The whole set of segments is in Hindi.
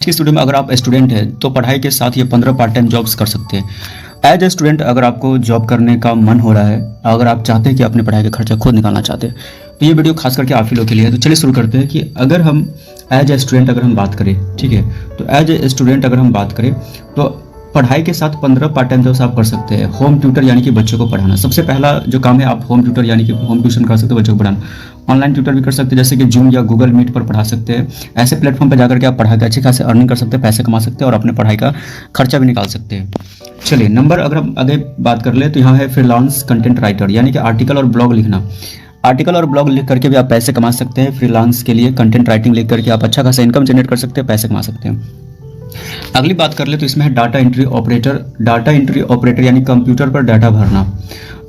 की स्टूडियो में अगर आप स्टूडेंट हैं तो पढ़ाई के साथ ये 15 पार्ट टाइम जॉब्स कर सकते हैं। एज ए स्टूडेंट अगर आपको जॉब करने का मन हो रहा है, अगर आप चाहते हैं कि अपने पढ़ाई का खर्चा खुद निकालना चाहते हैं, तो ये वीडियो खास करके आप ही लोग के लिए है। तो चलिए शुरू करते हैं कि अगर हम एज ए स्टूडेंट अगर हम बात करें, ठीक है, तो एज ए स्टूडेंट अगर हम बात करें तो पढ़ाई के साथ 15 पार्ट टाइम जॉब्स आप कर सकते हैं। होम ट्यूटर यानी कि बच्चों को पढ़ाना सबसे पहला जो काम है। आप होम ट्यूटर यानी कि होम ट्यूशन कर सकते हो, बच्चों को पढ़ाना। ऑनलाइन ट्यूटर भी कर सकते हैं, जैसे कि जूम या गूगल मीट पर पढ़ा सकते हैं। ऐसे प्लेटफॉर्म पर जाकर के आप पढ़ा के अच्छी खासी अर्निंग कर सकते हैं, पैसे कमा सकते हैं और अपने पढ़ाई का खर्चा भी निकाल सकते हैं। चलिए नंबर अगर हम आगे बात कर ले तो यहाँ है फ्रीलांस कंटेंट राइटर, यानी कि आर्टिकल और ब्लॉग लिखना। आर्टिकल और ब्लॉग लिख करके भी आप पैसे कमा सकते हैं। फ्रीलांस के लिए कंटेंट राइटिंग लिख करके आप अच्छा खासा इनकम जनरेट कर सकते हैं, पैसे कमा सकते हैं। अगली बात कर ले तो इसमें है data entry operator. Data entry operator यानी कंप्यूटर पर डाटा भरना।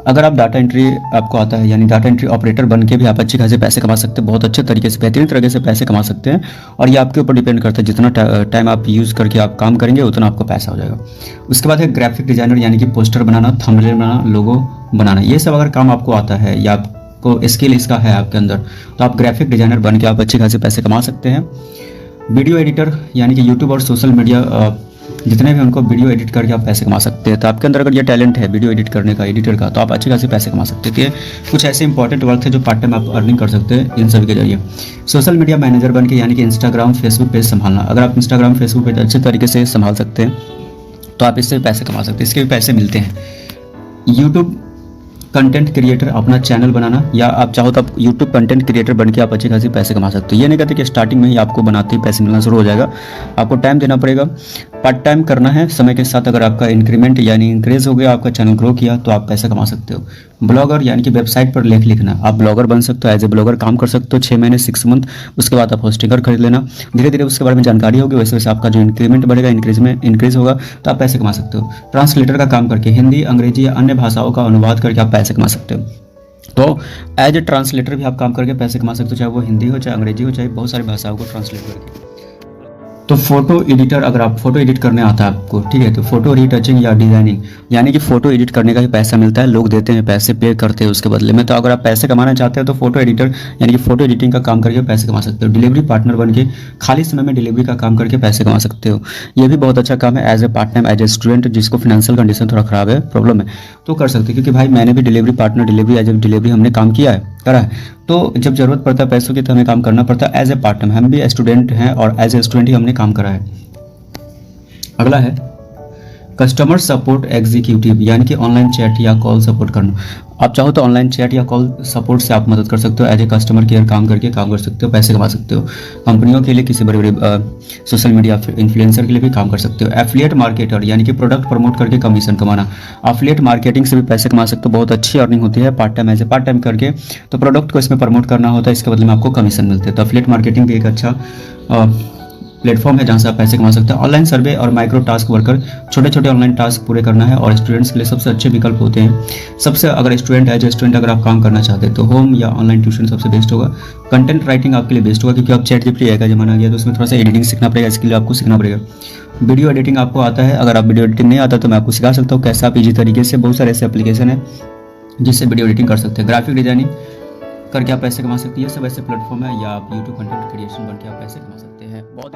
अगर आप डाटा एंट्री आपको आता है, यानी डाटा एंट्री ऑपरेटर बन के भी आप अच्छे खासे पैसे कमा सकते हैं, बहुत अच्छे तरीके से, बेहतरीन तरीके से पैसे कमा सकते हैं। और ये आपके ऊपर डिपेंड करता है, जितना टाइम आप यूज़ करके आप काम करेंगे उतना आपको पैसा हो जाएगा। उसके बाद है ग्राफिक डिजाइनर, यानी कि पोस्टर बनाना, थंबनेल बनाना, लोगो बनाना। ये सब अगर काम आपको आता है या आपको स्किल इसका है आपके अंदर, तो आप ग्राफिक डिजाइनर बन के आप अच्छे खासे पैसे कमा सकते हैं। वीडियो एडिटर, यानी कि यूट्यूब और सोशल मीडिया जितने भी उनको वीडियो एडिट करके आप पैसे कमा सकते हैं। तो आपके अंदर अगर ये टैलेंट है वीडियो एडिट करने का, एडिटर का, तो आप अच्छे खासे पैसे कमा सकते हैं। तो ये कुछ ऐसे इंपॉर्टेंट वर्क है जो पार्ट टाइम आप अर्निंग कर सकते हैं इन सभी के जरिए। सोशल मीडिया मैनेजर बन के, यानी कि इंस्टाग्राम फेसबुक पेज संभालना। अगर आप इंस्टाग्राम फेसबुक पेज अच्छे तरीके से संभाल सकते हैं तो आप इससे भी पैसे कमा सकते हैं, इसके भी पैसे मिलते हैं। यूट्यूब कंटेंट क्रिएटर, अपना चैनल बनाना, या आप चाहो तो आप यूट्यूब कंटेंट क्रिएटर बन के आप अच्छे खासी पैसे कमा सकते हो। ये नहीं कहते कि स्टार्टिंग में ही आपको बनाते ही पैसे मिलना शुरू हो जाएगा, आपको टाइम देना पड़ेगा, पार्ट टाइम करना है। समय के साथ अगर आपका इंक्रीमेंट यानी इंक्रीज हो गया, आपका चैनल ग्रो किया, तो आप पैसे कमा सकते हो। ब्लॉगर, यानी कि वेबसाइट पर लेख लिखना। आप ब्लॉगर बन सकते हो, एज ए ब्लॉगर काम कर सकते हो 6 महीने 6 मंथ। उसके बाद आप होस्टिंगर खरीद लेना, धीरे धीरे उसके बारे में जानकारी होगी, वैसे वैसे आपका जो इंक्रीमेंट बढ़ेगा, इंक्रीज होगा, तो आप पैसे कमा सकते हो। ट्रांसलेटर का काम करके हिंदी, अंग्रेजी या अन्य भाषाओं का अनुवाद करके आप पैसे कमा सकते हो। तो एज ए ट्रांसलेटर भी आप काम करके पैसे कमा सकते हो, चाहे वो हिंदी हो, चाहे अंग्रेजी हो, चाहे बहुत सारी भाषाओं को ट्रांसलेट करके। तो फोटो एडिटर, अगर आप फोटो एडिट करने आता है आपको, ठीक है, तो फोटो रीटचिंग या डिजाइनिंग, यानी कि फोटो एडिट करने का भी पैसा मिलता है, लोग देते हैं पैसे, पे करते हैं उसके बदले में। तो अगर आप पैसे कमाना चाहते हैं तो फोटो एडिटर यानी कि फोटो एडिटिंग का काम करके पैसे कमा सकते हो। डिलीवरी पार्टनर बन के खाली समय में डिलीवरी का काम करके पैसे कमा सकते हो। ये भी बहुत अच्छा काम है, as a part time, as a student जिसको फाइनेंशियल कंडीशन थोड़ा खराब है, प्रॉब्लम है, तो कर सकते हैं। क्योंकि भाई मैंने भी delivery partner, delivery as a delivery हमने काम किया है, करा है। तो जब जरूरत पड़ता है पैसों की तो हमें काम करना पड़ता है एज ए पार्ट टाइम। हम भी स्टूडेंट हैं और एज ए स्टूडेंट ही हमने काम करा है। अगला है कस्टमर सपोर्ट एग्जीक्यूटिव, यानी कि ऑनलाइन चैट या कॉल सपोर्ट करना। आप चाहो तो ऑनलाइन चैट या कॉल सपोर्ट से आप मदद कर सकते हो, एज ए कस्टमर केयर काम करके काम कर सकते हो, पैसे कमा सकते हो। कंपनियों के लिए, किसी बड़े बड़े सोशल मीडिया इन्फ्लुएंसर के लिए भी काम कर सकते हो। एफिलिएट मार्केटर, यानी कि प्रोडक्ट प्रमोट करके कमीशन कमाना। एफिलिएट मार्केटिंग से भी पैसे कमा सकते हो, बहुत अच्छी अर्निंग होती है part time, as a part time करके। तो प्रोडक्ट को इसमें प्रमोट करना होता है, इसके बदले में आपको कमीशन मिलते हैं। तो एफिलिएट मार्केटिंग भी एक अच्छा प्लेटफॉर्म है जहाँ से आप पैसे कमा सकते हैं। ऑनलाइन सर्वे और माइक्रो टास्क वर्कर, छोटे छोटे ऑनलाइन टास्क पूरे करना है और स्टूडेंट्स के लिए सबसे अच्छे विकल्प होते हैं। सबसे अगर स्टूडेंट है, जो स्टूडेंट अगर आप काम करना चाहते हैं तो होम या ऑनलाइन ट्यूशन सबसे बेस्ट होगा। कंटेंट राइटिंग आपके लिए बेस्ट होगा, क्योंकि अब चैट जीपीटी का जमाना आ गया, तो उसमें थोड़ा सा एडिटिंग सीखना पड़ेगा, इसके लिए आपको सीखना पड़ेगा। वीडियो एडिटिंग आपको आता है, अगर आप वीडियो एडिटिंग नहीं आता तो मैं आपको सिखा सकता हूँ कैसे आप ईजी तरीके से, बहुत सारे ऐसे एप्लीकेशन है जिससे वीडियो एडिटिंग कर सकते हैं। ग्राफिक डिजाइनिंग करके आप पैसे कमा सकते हैं। ये सब ऐसे प्लेटफॉर्म है, या आप यूट्यूब कंटेंट क्रिएशन बन के आप पैसे कमा सकते हैं। बहुत